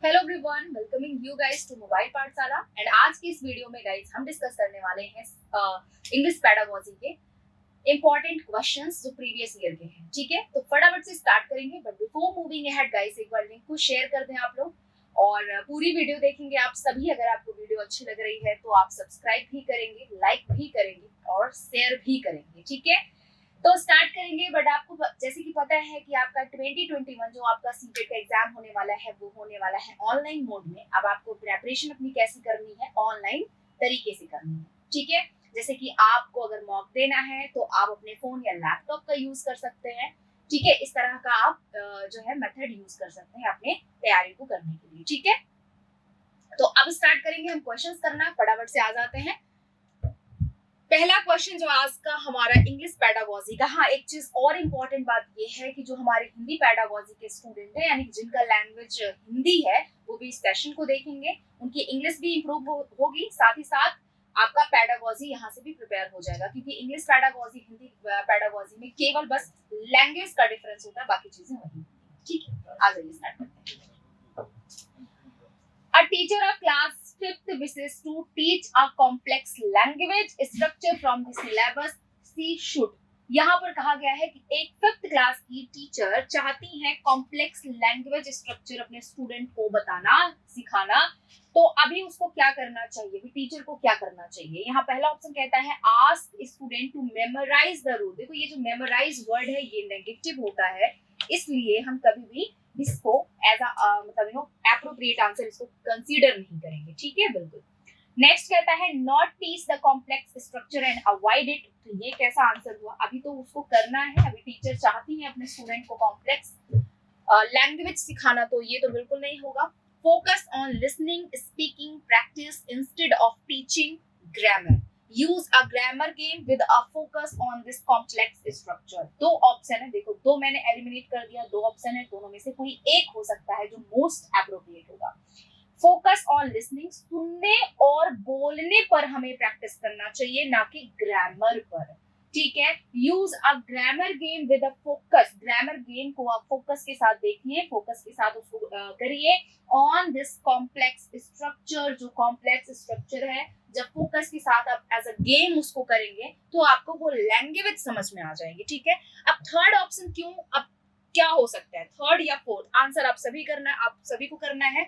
Hello everyone, welcoming you guys to mobile Pathshala. And आज की इस वीडियो में गाइस हम डिस्कस करने वाले हैं इंग्लिश पेडागोजी के इंपॉर्टेंट क्वेश्चंस जो प्रीवियस ईयर के हैं। ठीक है, तो फटाफट से स्टार्ट करेंगे। But before moving ahead guys, एक बार लिंक को शेयर कर दें आप लोग और पूरी वीडियो देखेंगे आप सभी। अगर आपको वीडियो अच्छी लग रही है तो आप सब्सक्राइब भी करेंगे, लाइक भी करेंगे और शेयर भी करेंगे। ठीक है, तो स्टार्ट करेंगे। बट आपको जैसे कि पता है कि आपका 2021 जो आपका सीटेट का एग्जाम होने वाला है वो होने वाला है ऑनलाइन मोड में। अब आपको प्रिपरेशन अपनी कैसी करनी है, ऑनलाइन तरीके से करनी है। ठीक है, जैसे कि आपको अगर मॉक देना है तो आप अपने फोन या लैपटॉप का यूज कर सकते हैं। ठीक है, इस तरह का आप जो है मेथड यूज कर सकते हैं अपने तैयारी को करने के लिए। ठीक है, तो अब स्टार्ट करेंगे हम क्वेश्चंस करना। फटाफट से आ जाते हैं। पहला क्वेश्चन जो आज का हमारा इंग्लिश पेडागोजी का। हाँ, एक चीज और इम्पोर्टेंट बात ये है कि जो हमारे हिंदी पेडागोजी के स्टूडेंट है, यानी जिनका लैंग्वेज हिंदी है, वो भी इस सेशन को देखेंगे। उनकी इंग्लिश भी इम्प्रूव होगी, साथ ही साथ आपका पेडागोजी यहाँ से भी प्रिपेयर हो जाएगा। क्योंकि इंग्लिश पेडागोजी हिंदी पेडागोजी में केवल बस लैंग्वेज का डिफरेंस होता है, बाकी चीजें वही। ठीक है, आ जाइए स्टार्ट करते हैं। A teacher of class 5th wishes to teach a complex language structure from the syllabus she should। यहाँ पर कहा गया है कि एक 5th क्लास की टीचर चाहती हैं कॉम्प्लेक्स लैंग्वेज स्ट्रक्चर अपने स्टूडेंट को बताना, सिखाना। तो अभी उसको क्या करना चाहिए, टीचर को क्या करना चाहिए? यहाँ पहला ऑप्शन कहता है ask student to memorise the rule. देखो, ये जो मेमोराइज वर्ड है ये नेगेटिव होता है, इसलिए हम कभी भी इसको एज मतलब एप्रोप्रिएट आंसर इसको कंसीडर नहीं करेंगे। ठीक है, बिल्कुल। नेक्स्ट कहता है not teach the complex structure and avoid it. तो ये कैसा आंसर हुआ? अभी तो उसको करना है, अभी टीचर चाहती है अपने स्टूडेंट को कॉम्प्लेक्स लैंग्वेज सिखाना, तो ये तो बिल्कुल नहीं होगा। Focus on listening speaking practice instead of teaching grammar. Use a grammar game with a focus on this complex structure. दो ऑप्शन है, देखो दो मैंने एलिमिनेट कर दिया, दो ऑप्शन है, दोनों में से कोई एक हो सकता है जो मोस्ट एप्रोप्रिएट होगा। फोकस ऑन लिसनिंग, सुनने और बोलने पर हमें प्रैक्टिस करना चाहिए, ना कि ग्रामर पर। ठीक है, use a grammar game with a focus. Grammar game को आप फोकस के साथ देखिए, फोकस के साथ उसको करिए ऑन दिस कॉम्प्लेक्स स्ट्रक्चर। जो कॉम्प्लेक्स स्ट्रक्चर है, जब फोकस के साथ आप एज अ गेम उसको करेंगे तो आपको वो लैंग्वेज समझ में आ जाएगी। ठीक है, अब थर्ड ऑप्शन क्यों? अब क्या हो सकता है, थर्ड या फोर्थ? आंसर आप सभी करना है, आप सभी को करना है।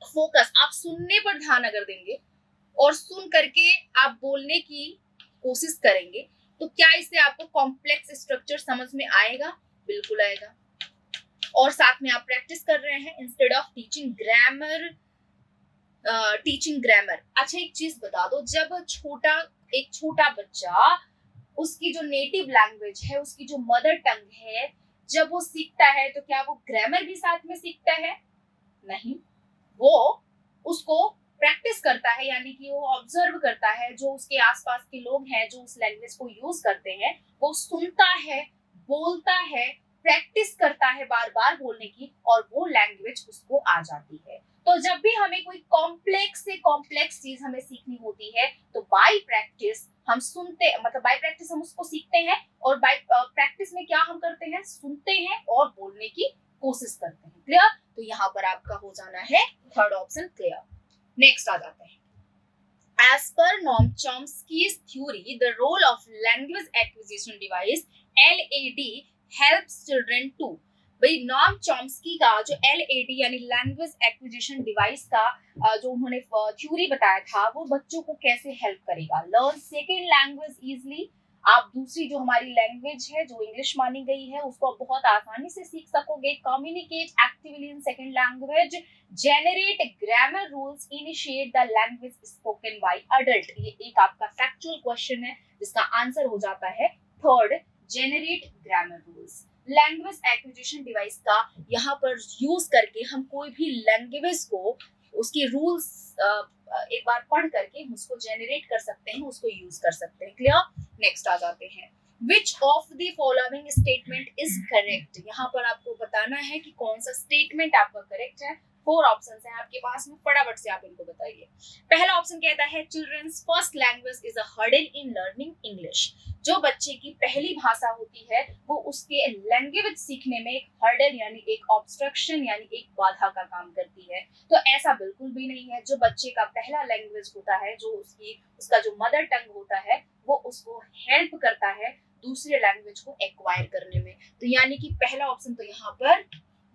फोकस, आप सुनने पर ध्यान अगर देंगे और सुन करके आप बोलने की कोशिश करेंगे तो क्या इससे आपको कॉम्प्लेक्स स्ट्रक्चर समझ में आएगा? बिल्कुल आएगा। और साथ में आप प्रैक्टिस कर रहे हैं इंस्टेड ऑफ टीचिंग ग्रामर। अच्छा, एक चीज बता दो, जब एक छोटा बच्चा उसकी जो नेटिव लैंग्वेज है, उसकी जो मदर टंग है, जब वो सीखता है तो क्या वो ग्रामर भी साथ में सीखता है? नहीं, वो उसको प्रैक्टिस करता है, यानी कि वो ऑब्जर्व करता है जो उसके आसपास के लोग हैं जो उस लैंग्वेज को यूज करते हैं, वो सुनता है, बोलता है, प्रैक्टिस करता है बार बार बोलने की, और वो लैंग्वेज उसको आ जाती है। तो जब भी हमें कोई कॉम्प्लेक्स से कॉम्प्लेक्स चीज हमें सीखनी होती है तो बाय प्रैक्टिस हम सुनते, मतलब बाय प्रैक्टिस हम उसको सीखते हैं, और बाय प्रैक्टिस में क्या हम करते हैं? सुनते हैं और बोलने की कोशिश करते हैं। क्लियर? तो यहाँ पर आपका हो जाना है थर्ड ऑप्शन क्लियर। नेक्स्ट आ जाते हैं। As per Noam Chomsky's theory, the role of language acquisition device (LAD) helps children to। भाई, नॉम चॉम्स्की का जो LAD यानी लैंग्वेज एक्विजिशन डिवाइस का जो उन्होंने थ्योरी बताया था, वो बच्चों को कैसे हेल्प करेगा? Learn second language easily. आप दूसरी जो हमारी लैंग्वेज है, जो इंग्लिश मानी गई है, उसको आप बहुत आसानी से सीख सकोगे। Communicate actively in second language, generate grammar rules, initiate the language spoken by adult. ये एक आपका फैक्चुअल क्वेश्चन है जिसका आंसर हो जाता है third, generate grammar rules. Language acquisition device का यहाँ पर यूज करके हम कोई भी लैंग्वेज को, उसके रूल्स एक बार पढ़ करके उसको जेनरेट कर सकते हैं, उसको यूज कर सकते हैं। क्लियर? नेक्स्ट आ जाते हैं। Which of the following statement is correct? यहाँ पर आपको बताना है कि कौन सा स्टेटमेंट आपका करेक्ट है। 4 ऑप्शंस हैं आपके पास में, फटाफट से आप इनको बताइए। पहला ऑप्शन कहता है childrens first language is a hurdle in learning English. जो बच्चे की पहली भाषा होती है वो उसके लैंग्वेज सीखने में एक हर्डल यानी एक ऑब्स्ट्रक्शन यानी एक बाधा का काम करती है। तो ऐसा बिल्कुल भी नहीं है। जो बच्चे का पहला लैंग्वेज होता है, जो उसका जो मदर टंग होता है, वो उसको हेल्प करता है दूसरे लैंग्वेज को एक्वायर करने में। तो यानी कि पहला ऑप्शन तो यहाँ पर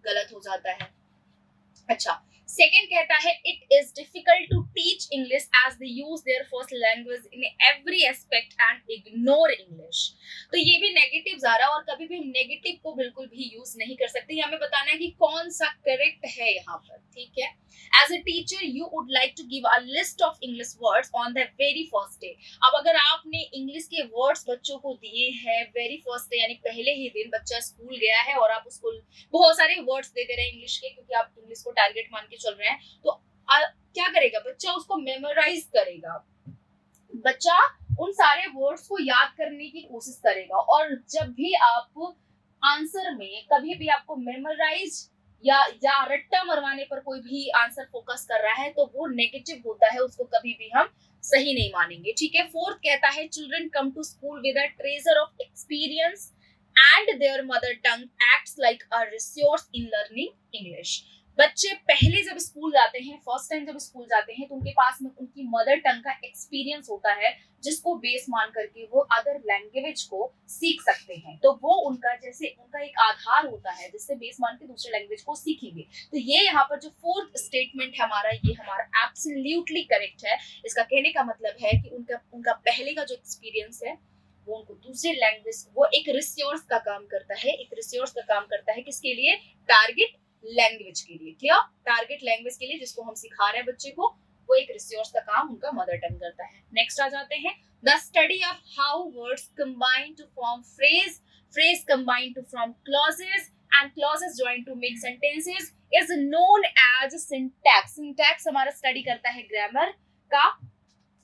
गलत हो जाता है। अच्छा, सेकेंड कहता है it is difficult to teach English as they use their first language in every aspect and ignore English. तो ये भी नेगेटिव आ रहा है और कभी भी हम नेगेटिव को बिल्कुल भी यूज नहीं कर सकते। हमें बताना है कि कौन सा करेक्ट है यहाँ पर, ठीक है। As a teacher you would like to give a list of English words on the very first day. अब अगर आपने इंग्लिश के वर्ड्स बच्चों को दिए हैं वेरी फर्स्ट डे यानी पहले ही दिन बच्चा स्कूल गया है और आप उसको बहुत सारे वर्ड्स दे दे रहे हैं इंग्लिश के, क्योंकि आप इंग्लिश को टारगेट मान के चल रहे हैं, तो क्या करेगा बच्चा? उसको मेमोराइज करेगा। बच्चा उन सारे वर्ड्स को याद करने की कोशिश करेगा। और जब भी आप आंसर में कभी भी आपको मेमोराइज या रट्टा मरवाने पर कोई भी आंसर फोकस कर रहा है तो वो नेगेटिव होता है, उसको कभी भी हम सही नहीं मानेंगे, ठीक है। फोर्थ कहता है children come to school with a treasure of experience and their mother tongue acts like a resource in learning English. बच्चे पहले जब स्कूल जाते हैं, फर्स्ट टाइम जब स्कूल जाते हैं, तो उनके पास में उनकी मदर टंग का एक्सपीरियंस होता है जिसको बेस मान करके वो अदर लैंग्वेज को सीख सकते हैं। तो वो उनका एक आधार होता है जिससे बेस मान के दूसरे लैंग्वेज को सीखेंगे। तो ये यहाँ पर जो फोर्थ स्टेटमेंट है हमारा, ये हमारा एब्सोल्युटली करेक्ट है। इसका कहने का मतलब है कि उनका पहले का जो एक्सपीरियंस है वो उनको दूसरे लैंग्वेज, वो एक रिसोर्स का काम करता है। एक रिसोर्स का काम करता है किसके लिए? टारगेट लैंग्वेज के लिए। क्या? टारगेट लैंग्वेज के लिए जिसको हम सिखा रहे हैं बच्चे को, वो एक रिसोर्स का काम उनका मदर टंग करता है। नेक्स्ट आ जाते हैं, the study of how words combine to form phrase combine to form clauses and clauses join to make sentences is known as syntax. Syntax हमारा स्टडी करता है ग्रामर का।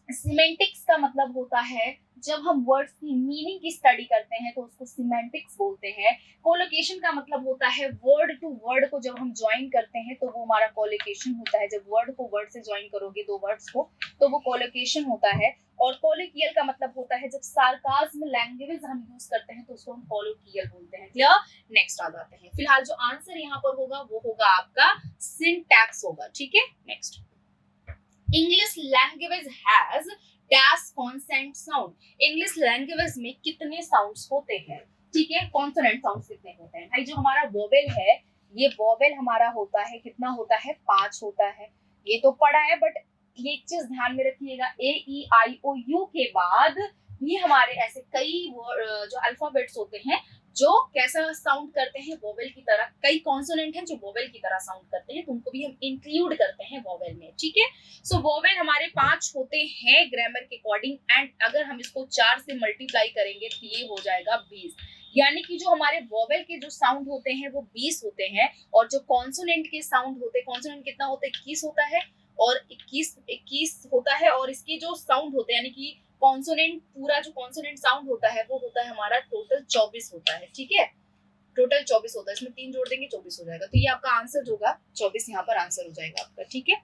सिमेंटिक्स का मतलब होता है जब हम वर्ड्स की मीनिंग की स्टडी करते हैं तो उसको सिमेंटिक्स बोलते हैं। कोलोकेशन का मतलब होता है वर्ड टू वर्ड को जब हम ज्वाइन करते हैं तो वो हमारा कोलोकेशन होता है। जब वर्ड को वर्ड से ज्वाइन करोगे दो वर्ड्स को तो वो कोलोकेशन होता है। और कोलोकियल का मतलब होता है जब सार्काज्म लैंग्वेज हम यूज करते हैं तो उसको हम कोलोकियल बोलते हैं। क्लियर? नेक्स्ट आ जाते हैं। फिलहाल जो आंसर यहाँ पर होगा वो होगा आपका सिंटैक्स होगा, ठीक है। Next, English language has dash consonant sound. English language में कितने साउंड्स होते हैं? ठीक है, कॉन्सोनेंट साउंड्स कितने होते हैं? भाई जो हमारा वोवेल है, ये वोवेल हमारा होता है, कितना होता है? 5 होता है। ये तो पढ़ा है, बट ये एक चीज ध्यान में रखिएगा, ए ई आई ओ यू के बाद भी हमारे ऐसे कई जो अल्फाबेट्स होते हैं जो कैसा साउंड करते हैं? वोवेल की तरह। कई कॉन्सोनेंट हैं जो वोवेल की तरह साउंड करते हैं, तो उनको भी हम इंक्लूड करते हैं वोवेल में, ठीक है। सो वोवेल हमारे 5 होते हैं ग्रामर के अकॉर्डिंग, एंड अगर हम इसको 4 से मल्टीप्लाई करेंगे तो ये हो जाएगा 20। यानी कि जो हमारे वोवेल के जो साउंड होते हैं वो 20 होते हैं, और जो कॉन्सोनेंट के साउंड होते हैं, कॉन्सोनेंट कितना होता है? 21 होता है, और 21 होता है, और इसके जो साउंड होते हैं यानी कि कॉन्सोनेंट, पूरा जो कॉन्सोनेंट साउंड होता है वो होता है हमारा टोटल 24 होता है, ठीक है। टोटल 24 होता है, इसमें 3 जोड़ देंगे 24 हो जाएगा। तो ये आपका आंसर होगा 24, यहाँ पर आंसर हो जाएगा आपका, ठीक है।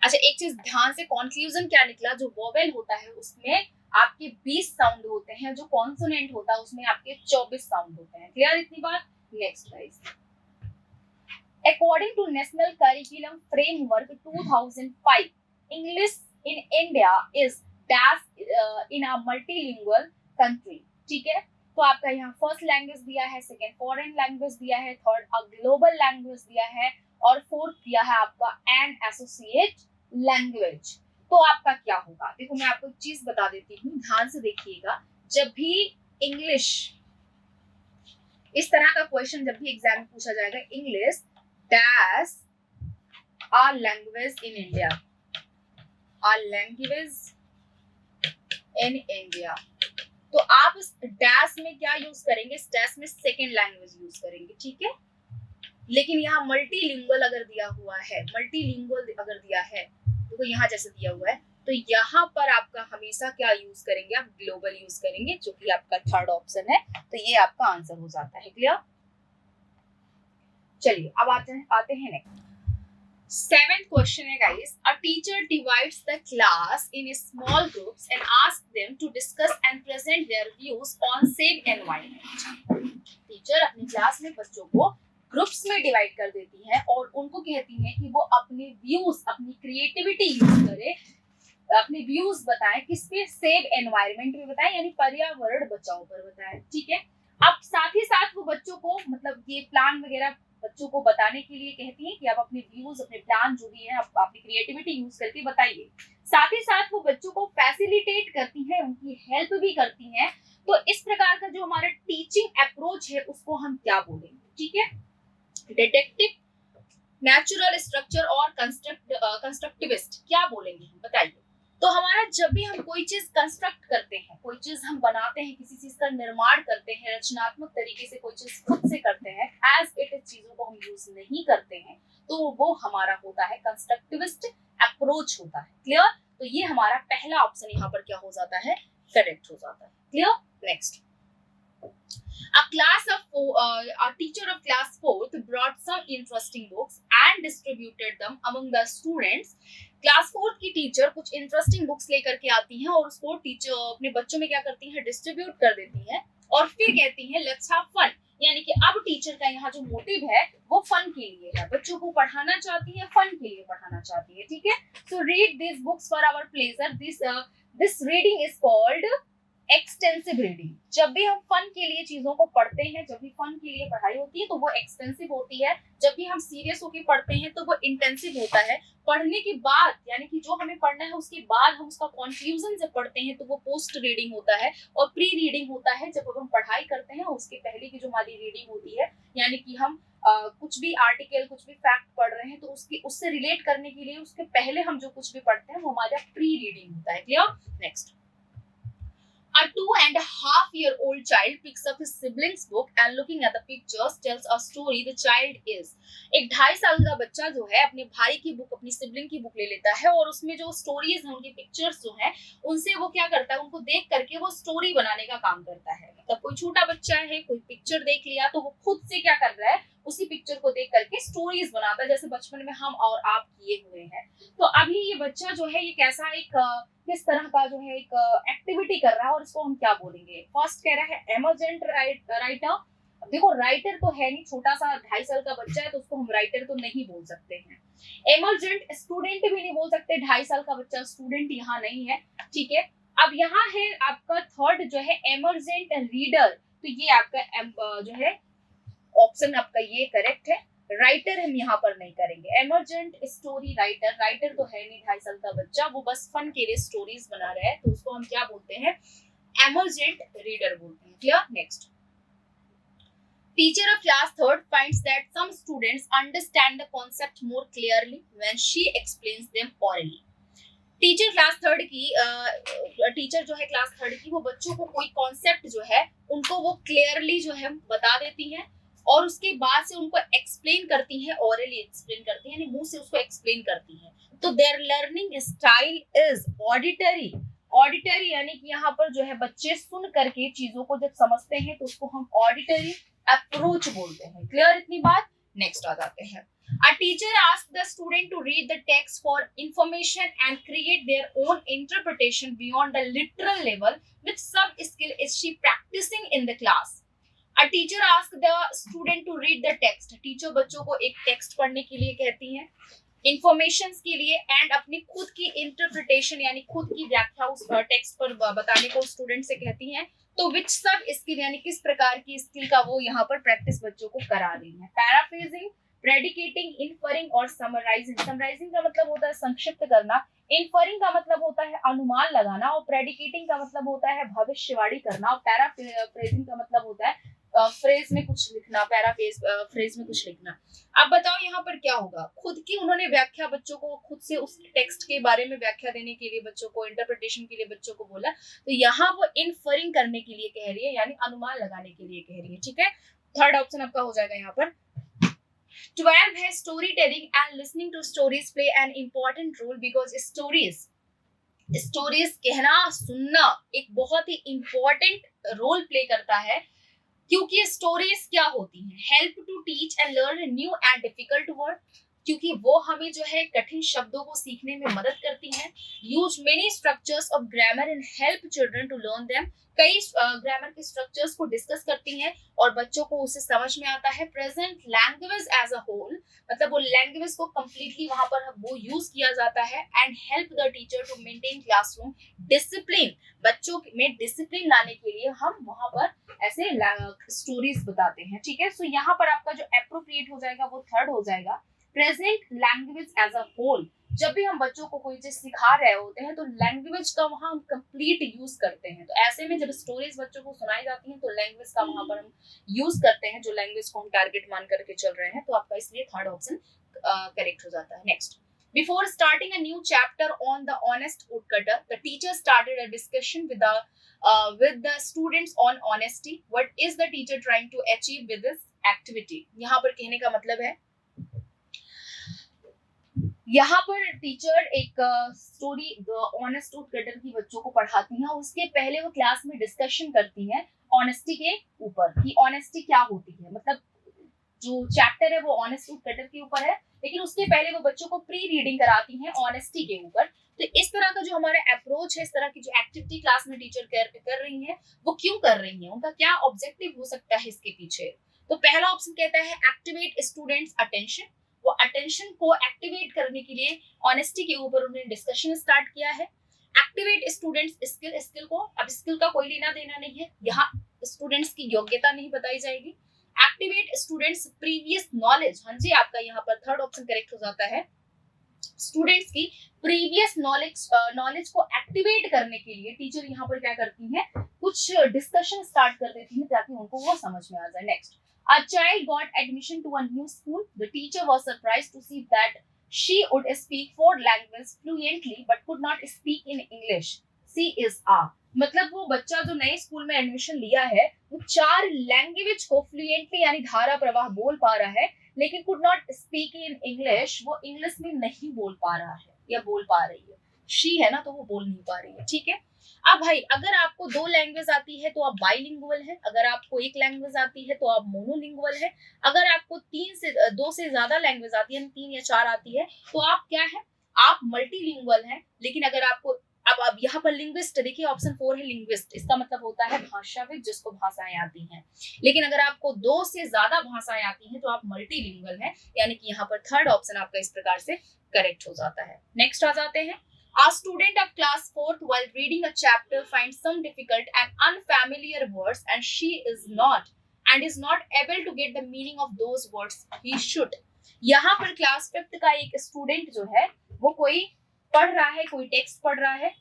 अच्छा, एक चीज ध्यान से, कंक्लूजन क्या निकला? जो वोवेल होता है उसमें आपके 20 साउंड होते हैं, जो कॉन्सोनेंट होता है उसमें आपके 24 साउंड होते हैं। क्लियर इतनी बात? Next guys, according to national curriculum framework 2005, English in India is dash in a multilingual country, ठीक है। तो आपका यहाँ फर्स्ट लैंग्वेज दिया है, सेकेंड फॉरेन लैंग्वेज दिया है, थर्ड अ ग्लोबल लैंग्वेज दिया है, और फोर्थ दिया है आपका एन एसोसिएट लैंग्वेज। तो आपका क्या होगा? देखो मैं आपको एक चीज बता देती हूँ, ध्यान से देखिएगा। जब भी इंग्लिश इस तरह का क्वेश्चन जब भी एग्जाम में पूछा जाएगा, English dash a language in India, a language in India, तो आप इस डैश में क्या यूज करेंगे? इस डैश में सेकेंड लैंग्वेज यूज करेंगे, ठीक है। लेकिन यहाँ मल्टीलिंगुअल अगर दिया हुआ है, मल्टीलिंगुअल अगर दिया है, देखो यहाँ जैसे दिया हुआ है, तो यहाँ पर आपका हमेशा क्या यूज करेंगे? आप ग्लोबल यूज करेंगे, जो कि आपका थर्ड ऑप्शन है। तो ये आपका आंसर हो जाता है। क्लियर? चलिए अब आते हैं नेक्स्ट। Seventh question है guys. A teacher divides the class in small groups and asks them to discuss and present their views on safe environment. Teacher अपनी क्लास में बच्चों को ग्रुप्स में डिवाइड कर देती है और उनको कहती है कि वो अपने व्यूज, अपनी क्रिएटिविटी यूज करे, अपने व्यूज बताएं, किस पे, सेव एनवायरनमेंट में बताएं, यानी पर्यावरण बचाओ पर बताएं। ठीक है, अब साथ ही साथ वो बच्चों को मतलब ये प्लान वगैरह बच्चों को बताने के लिए कहती हैं कि आप अपने व्यूज, अपने प्लान जो भी है आप अपनी क्रिएटिविटी यूज करके बताइए। साथ ही साथ वो बच्चों को फैसिलिटेट करती हैं, उनकी हेल्प भी करती हैं। तो इस प्रकार का जो हमारा टीचिंग अप्रोच है उसको हम क्या बोलेंगे? ठीक है, डिडक्टिव, नेचुरल, स्ट्रक्चर और कंस्ट्रक्टिविस्ट, क्या बोलेंगे हम बताइए। तो हमारा जब भी हम कोई चीज कंस्ट्रक्ट करते हैं, कोई चीज हम बनाते हैं, किसी चीज का निर्माण करते हैं, रचनात्मक तरीके से कोई चीज खुद से करते हैं, एज इट इज चीजों को हम यूज नहीं करते हैं, तो वो हमारा होता है कंस्ट्रक्टिविस्ट अप्रोच होता है। क्लियर? तो ये हमारा पहला ऑप्शन यहाँ पर क्या हो जाता है? करेक्ट हो जाता है। Clear? Next, a teacher of class 4th brought some interesting books and distributed them among the students. Class 4th की टीचर कुछ इंटरेस्टिंग बुक्स लेकर के आती हैं और उसको टीचर अपने बच्चों में क्या करती हैं? डिस्ट्रीब्यूट कर देती हैं और फिर कहती हैं लेट्स हैव फन, यानी कि अब टीचर का यहाँ जो मोटिव है वो फन के लिए है, बच्चों को पढ़ाना चाहती है, फन के लिए पढ़ाना चाहती है। ठीक है, so read this books for our pleasure, this reading is called extensive reading. जब भी हम फन के लिए चीजों को पढ़ते हैं, जब भी फन के लिए पढ़ाई होती है तो वो एक्सटेंसिव होती है, जब भी हम सीरियस होकर पढ़ते हैं तो वो इंटेंसिव होता है। पढ़ने के बाद यानी कि जो हमें पढ़ना है उसके बाद हम उसका कंक्लूजन जब पढ़ते हैं तो वो पोस्ट रीडिंग होता है, और प्री रीडिंग होता है जब हम पढ़ाई करते हैं उसके पहले की जो हमारी रीडिंग होती है, यानी कि हम कुछ भी आर्टिकल, कुछ भी फैक्ट पढ़ रहे हैं तो उससे रिलेट करने के लिए उसके पहले हम जो कुछ भी पढ़ते हैं वो हमारा प्री रीडिंग होता है। Clear? Next, a 2.5-year-old child picks up his sibling's book and looking at the pictures tells a story the child is. एक 2.5 साल का बच्चा जो है अपने भाई की बुक, अपनी सिबलिंग की बुक ले लेता है और उसमें जो स्टोरीज हैं, उनकी पिक्चर्स जो हैं, उनसे वो क्या करता है? उनको देख करके वो स्टोरी बनाने का काम करता है। मतलब कोई छोटा बच्चा है, कोई पिक्चर देख लिया तो वो खुद से क्या कर रहा है? उसी पिक्चर को देख करके स्टोरीज बनाता है, जैसे बचपन में हम और आप किए हुए हैं। तो अभी ये बच्चा जो है ये कैसा किस तरह का जो है एक एक्टिविटी कर रहा है और इसको हम क्या बोलेंगे? फर्स्ट कह रहा है एमर्जेंट राइटर। देखो राइटर तो है नहीं, छोटा सा 2.5 साल का बच्चा है तो उसको हम राइटर तो नहीं बोल सकते हैं। एमर्जेंट स्टूडेंट भी नहीं बोल सकते, 2.5 साल का बच्चा स्टूडेंट यहाँ नहीं है। ठीक है, अब यहाँ है आपका थर्ड जो है एमर्जेंट रीडर, तो ये आपका जो है ऑप्शन आपका ये करेक्ट है। राइटर हम यहाँ पर नहीं करेंगे। एमर्जेंट स्टोरी राइटर, राइटर तो है नहीं 2.5 साल का बच्चा, वो बस फन के लिए स्टोरीज बना रहा है, तो उसको हम क्या बोलते हैं? एमर्जेंट रीडर बोलते हैं। Clear? Next, teacher of class 3rd finds that some students understand the concept more clearly when she explains them orally. Teacher class 3rd की टीचर जो है क्लास 3rd की, वो बच्चों को कोई कॉन्सेप्ट जो है उनको वो क्लियरली जो है बता देती हैं और उसके बाद से उनको एक्सप्लेन करती हैं, ओरली एक्सप्लेन करती हैं, यानी मुंह से उसको एक्सप्लेन करती हैं। तो there learning style is auditory. Auditory यानी कि यहाँ पर जो है बच्चे सुन करके चीजों को जब समझते हैं तो उसको हम ऑडिटरी अप्रोच बोलते हैं। क्लियर इतनी बात? नेक्स्ट आ जाते हैं। A teacher asks the student to read the text for information and create their own interpretation beyond the literal level. Which sub skill is she practicing in the class? A teacher asks the student to read the text. Teacher बच्चों को एक text पढ़ने के लिए कहती हैं, information के लिए, एंड अपनी खुद की इंटरप्रिटेशन यानी खुद की व्याख्या उस टेक्स्ट पर बताने को स्टूडेंट से कहती हैं। तो विच सब स्किल यानी किस प्रकार की स्किल का वो यहाँ पर प्रैक्टिस बच्चों को करा रही है? पैराफ्रेजिंग, प्रेडिकेटिंग, इनफरिंग और समराइजिंग। समराइजिंग का मतलब होता है संक्षिप्त करना, इनफरिंग का मतलब होता है अनुमान लगाना, और प्रेडिकेटिंग का मतलब होता है भविष्यवाणी करना, और पैराफ्रेजिंग का मतलब होता है फ्रेज में कुछ लिखना, फ्रेज में कुछ लिखना। अब बताओ यहाँ पर क्या होगा? खुद की उन्होंने व्याख्या बच्चों को, खुद से उस टेक्स्ट के बारे में व्याख्या देने के लिए बच्चों को, इंटरप्रिटेशन के लिए बच्चों को बोला, तो यहाँ वो इनफरिंग करने के लिए कह रही है, यानी अनुमान लगाने के लिए कह रही है। ठीक है, थर्ड ऑप्शन आपका हो जाएगा यहाँ पर। 12 है story telling and listening to stories play an important role because stories कहना, सुनना एक बहुत ही इंपॉर्टेंट रोल प्ले करता है क्योंकि स्टोरीज क्या होती हैं, help to teach and learn new and difficult word, क्योंकि वो हमें जो है कठिन शब्दों को सीखने में मदद करती हैं। Use many structures of grammar and help children to learn them, कई ग्रामर के स्ट्रक्चर्स को डिस्कस करती हैं और बच्चों को उसे समझ में आता है। Present language as a whole, मतलब वो लैंग्वेज को कंप्लीटली वहां पर वो यूज किया जाता है। And help the teacher to maintain classroom discipline, बच्चों में डिसिप्लिन लाने के लिए हम वहां पर ऐसे स्टोरीज बताते हैं, ठीक है। सो यहाँ पर आपका जो एप्रोप्रिएट हो जाएगा वो थर्ड हो जाएगा, present language as a whole. जब भी हम बच्चों को कोई चीज सिखा रहे होते हैं तो लैंग्वेज का वहां हम कंप्लीट यूज करते हैं। तो ऐसे में जब स्टोरीज बच्चों को सुनाई जाती हैं तो लैंग्वेज का वहां पर हम यूज करते हैं, जो लैंग्वेज को हम टारगेट मान करके चल रहे हैं। तो आपका इसलिए थर्ड ऑप्शन करेक्ट हो जाता है। Next, before starting a new chapter on the honest woodcutter, the teacher started a discussion with the students on honesty. What is the teacher trying to achieve with this activity? यहाँ पर कहने का मतलब है, यहाँ पर टीचर एक story honest woodcutter की बच्चों को पढ़ाती हैं। उसके पहले वो क्लास में डिस्कशन करती हैं ऑनेस्टी के ऊपर कि ऑनेस्टी क्या होती है। मतलब जो चैप्टर है वो ऑनेस्ट वुडकटर के ऊपर है, लेकिन उसके पहले वो बच्चों को प्री रीडिंग कराती हैं ऑनेस्टी के ऊपर। तो इस तरह का जो हमारा अप्रोच है, इस तरह की जो एक्टिविटी क्लास में टीचर कर रही है, वो क्यों कर रही है, उनका क्या ऑब्जेक्टिव हो सकता है इसके पीछे। तो पहला ऑप्शन कहता है एक्टिवेट स्टूडेंट्स अटेंशन, वो अटेंशन को एक्टिवेट करने के लिए ऑनेस्टी के ऊपर उन्होंने डिस्कशन स्टार्ट किया है। एक्टिवेट स्टूडेंट्स स्किल, स्किल को, अब स्किल का कोई लेना देना नहीं है, यहाँ स्टूडेंट्स की योग्यता नहीं बताई जाएगी। एक्टिवेट स्टूडेंट्स प्रीवियस नॉलेज, हाँ जी आपका यहाँ पर थर्ड ऑप्शन करेक्ट हो जाता है। स्टूडेंट्स की प्रीवियस नॉलेज को एक्टिवेट करने के लिए टीचर यहाँ पर क्या करती हैं, कुछ डिस्कशन स्टार्ट कर देती हैं ताकि उनको वो समझ में आ जाए। Next, a child got admission to a new school. The teacher was surprised to see that she would speak 4 languages fluently but could not speak in English. C is A, मतलब वो बच्चा जो नए स्कूल में admission लिया है वो 4 language को फ्लुएंटली यानी धारा प्रवाह बोल पा रहा है, लेकिन could not speak in English, वो इंग्लिश में नहीं बोल पा रहा है या बोल पा रही है। शी है ना, तो वो बोल नहीं पा रही है, ठीक है। अब भाई अगर आपको 2 लैंग्वेज आती है तो आप बाइलिंगुअल है, अगर आपको 1 लैंग्वेज आती है तो आप मोनोलिंगुअल है, अगर आपको 2 से ज्यादा लैंग्वेज आती है, 3 या 4 आती है तो आप क्या है, आप मल्टीलिंगुअल हैं। लेकिन अगर आपको अब यहाँ पर लिंग्विस्ट देखिए, ऑप्शन 4 है लिंग्विस्ट, इसका मतलब होता है भाषाविद, जिसको भाषाएं आती हैं। लेकिन अगर आपको 2 से ज्यादा भाषाएं आती हैं तो आप मल्टीलिंगुअल हैं, यानी कि यहाँ पर थर्ड ऑप्शन आपका इस प्रकार से करेक्ट हो जाता है। नेक्स्ट आ जाते हैं, a student of class 4th while reading a chapter finds some difficult and unfamiliar words and she is not able to get the meaning of those words he should। यहाँ पर class 5th का एक student जो है वो कोई पढ़ रहा है, कोई टेक्स्ट पढ़ रहा है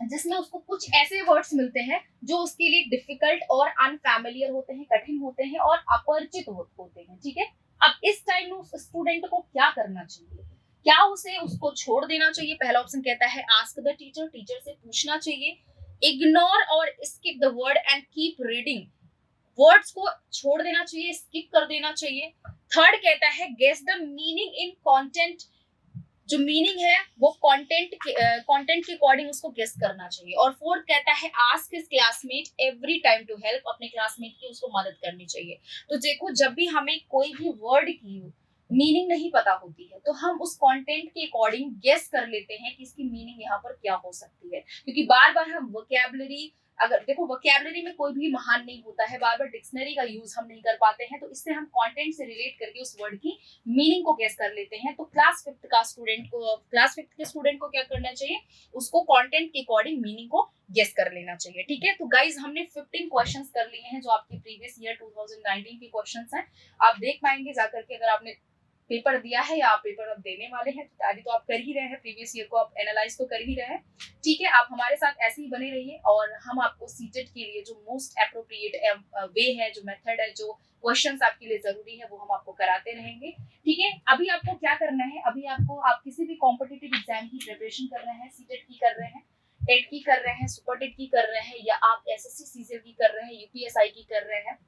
जिसमें उसको कुछ ऐसे वर्ड्स मिलते हैं जो उसके लिए डिफिकल्ट और अनफैमिलियर होते हैं, कठिन होते हैं और अपरिचित होते हैं, ठीक है। अब इस टाइम में उस स्टूडेंट को क्या करना चाहिए, क्या उसे उसको छोड़ देना चाहिए? पहला ऑप्शन कहता है आस्क द टीचर, टीचर से पूछना चाहिए। इग्नोर और skip the word and keep reading, words को छोड़ देना चाहिए, स्किप कर देना चाहिए। थर्ड कहता है guess the meaning in content, जो मीनिंग है वो कंटेंट के अकॉर्डिंग उसको गेस करना चाहिए। और फोर्थ कहता है ask his classmate every time to help, अपने क्लासमेट की उसको मदद करनी चाहिए। तो देखो जब भी हमें कोई भी वर्ड की मीनिंग नहीं पता होती है तो हम उस कंटेंट के अकॉर्डिंग गेस कर लेते हैं कि इसकी मीनिंग यहाँ पर क्या हो सकती है, क्योंकि बार बार हम वोकैबुलरी, अगर देखो वोकैबुलरी में कोई भी महान नहीं होता है, बार बार डिक्शनरी का यूज हम नहीं कर पाते हैं, तो इससे हम कंटेंट से रिलेट करके उस वर्ड की मीनिंग को गेस कर लेते हैं। तो क्लास 5th के स्टूडेंट को क्या करना चाहिए, उसको कंटेंट के अकॉर्डिंग मीनिंग को गेस कर लेना चाहिए, ठीक है। तो गाइज हमने 15 क्वेश्चंस कर लिए हैं जो आपके प्रीवियस ईयर 2019 के क्वेश्चंस हैं। आप देख पाएंगे जाकर के, अगर आपने पेपर दिया है या आप पेपर अब देने वाले हैं तो तैयारी तो आप कर ही रहे हैं, प्रीवियस ईयर को आप एनालाइज तो कर ही रहे हैं, ठीक है। आप हमारे साथ ऐसे ही बने रहिए और हम आपको सीटेट के लिए जो मोस्ट एप्रोप्रिएट वे है, जो मेथड है, जो क्वेश्चंस आपके लिए जरूरी है वो हम आपको कराते रहेंगे, ठीक है। अभी आपको क्या करना है, अभी आपको, आप किसी भी कॉम्पिटिटिव एग्जाम की प्रिपरेशन कर रहे हैं, सीटेट की कर रहे हैं, टेट की कर रहे हैं, सुपर टेट की कर रहे हैं, या आप एसएससी सीजीएल की कर रहे हैं, यूपीएसआई की कर रहे हैं,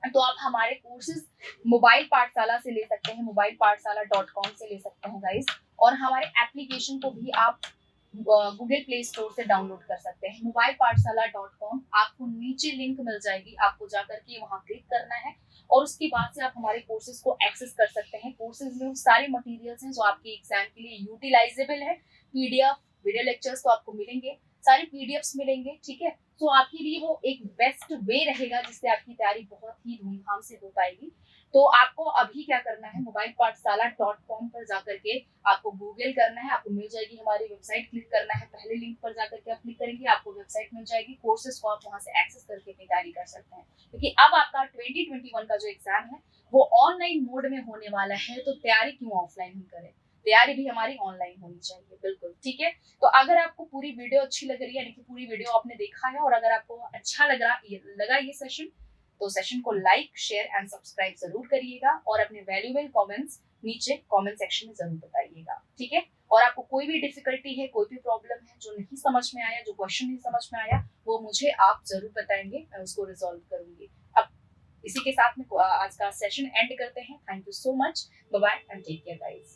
तो आप हमारे कोर्सेज मोबाइल पाठशाला से ले सकते हैं, mobilepathshala.com से ले सकते हैं गाइस। और हमारे एप्लीकेशन को भी आप गूगल प्ले स्टोर से डाउनलोड कर सकते हैं। mobilepathshala.com, आपको नीचे लिंक मिल जाएगी, आपको जाकर के वहाँ क्लिक करना है और उसके बाद से आप हमारे कोर्सेज को एक्सेस कर सकते हैं। कोर्सेज में वो सारे मटेरियल्स हैं जो आपके एग्जाम के लिए यूटिलाइजेबल है। पीडीएफ, वीडियो लेक्चर्स तो आपको मिलेंगे, सारे पीडीएफ्स मिलेंगे, ठीक है। तो आपके लिए वो एक बेस्ट वे रहेगा जिससे आपकी तैयारी बहुत ही धूमधाम से हो पाएगी। तो आपको अभी क्या करना है, mobilepathshala.com पर जाकर के आपको गूगल करना है, आपको मिल जाएगी हमारी वेबसाइट, क्लिक करना है, पहले लिंक पर जाकर के आप क्लिक करेंगे, आपको वेबसाइट मिल जाएगी, कोर्सेज को आप वहां से एक्सेस करके अपनी तैयारी कर सकते हैं। क्योंकि अब आपका 2021 का जो एग्जाम है वो ऑनलाइन मोड में होने वाला है, तो तैयारी क्यों ऑफलाइन ही करें, तैयारी भी हमारी ऑनलाइन होनी चाहिए, बिल्कुल ठीक है। तो अगर आपको पूरी वीडियो अच्छी लग रही है, यानी कि पूरी वीडियो आपने देखा है और अगर आपको अच्छा लगा ये सेशन, तो सेशन को लाइक, शेयर एंड सब्सक्राइब जरूर करिएगा और अपने वैल्यूएबल कमेंट्स नीचे कमेंट सेक्शन में जरूर बताइएगा, ठीक है। और आपको कोई भी डिफिकल्टी है, कोई भी प्रॉब्लम है जो नहीं समझ में आया, जो क्वेश्चन नहीं समझ में आया, वो मुझे आप जरूर बताएंगे, मैं उसको रिजॉल्व करूंगी। अब इसी के साथ में आज का सेशन एंड करते हैं। Thank you so much, bye bye and take care guys.